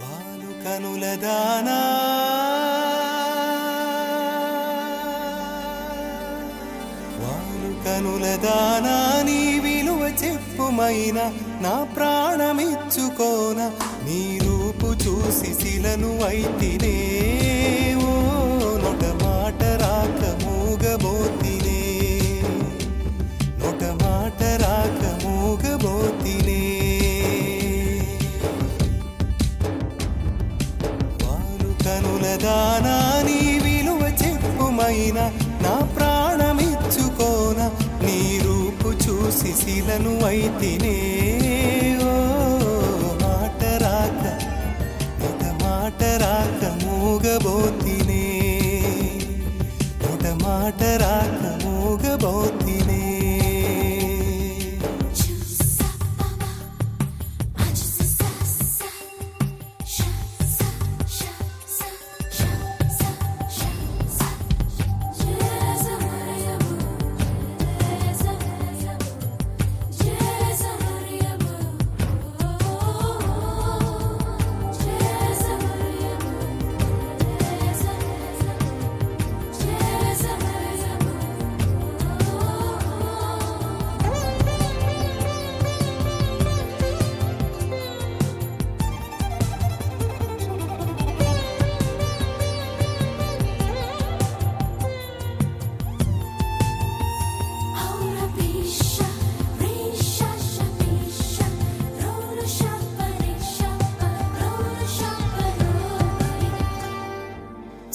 వాలు కనుల దానా వాలు కనుల దానా నీ విలువ చెప్పుమైనా నా ప్రాణమిచ్చుకోన నీ రూపు చూసి శిలను అయితినే ఓ నొట మాట రాక మూగబోతినే నొట మాట రాక మూగబోతినే కనుల దానా నీ విలువ చెప్పుమైనా నా ప్రాణమిచ్చుకోన నీ రూపు చూసి శిలను అయితినే ఓ మాట రాక ఒక మాట రాక మూగబోతినే ఒక మాట రాక మూగబోతినే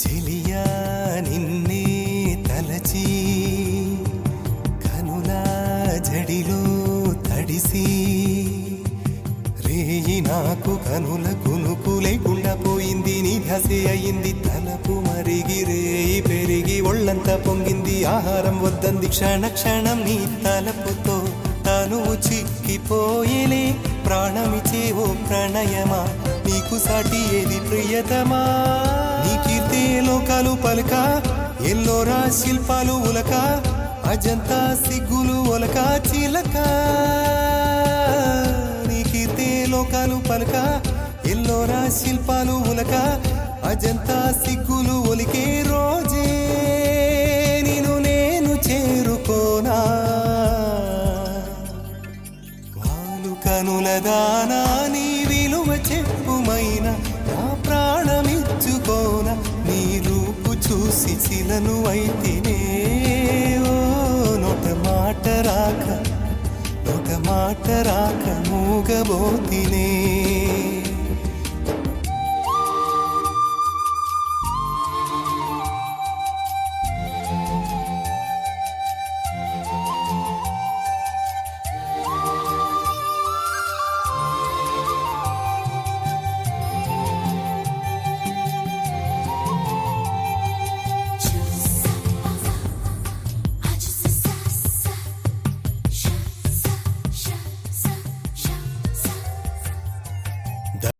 చెలియా నిన్నే తలచి కనులా జడిలో తడిసి రేయి నాకు కనుల కునుకు లేకుండా పోయింది నీ ధ్యాసే అయింది తలపు మరిగి రేయి పెరిగి ఒళ్ళంతా పొంగింది ఆహారం వద్దంది క్షణ క్షణం నీ తలపుతో తను చిక్కిపోయేలే ప్రాణమిచే ఓ ప్రణయమా నీకు సాటి ఏది ప్రియతమా నీ కీర్తే లోకాలు పలక ఎల్లోరా శిల్పాలు ఉలక అజంతా సిగ్గులు ఒలక చిలక నీ కీర్తే లోకాలు పలక ఎల్లోరా శిల్పాలు ఉలక అజంతా సిగ్గులు ఒలికే రోజే నిన్ను నేను చేరుకోనా వాలు కనుల దానా నీ విలువ చెప్పుమైనా నా ప్రాణమిచ్చుకోన నీ రూపు చూసి శిలను అయితినే ఓ నొట మాట రాక మూగబోతినే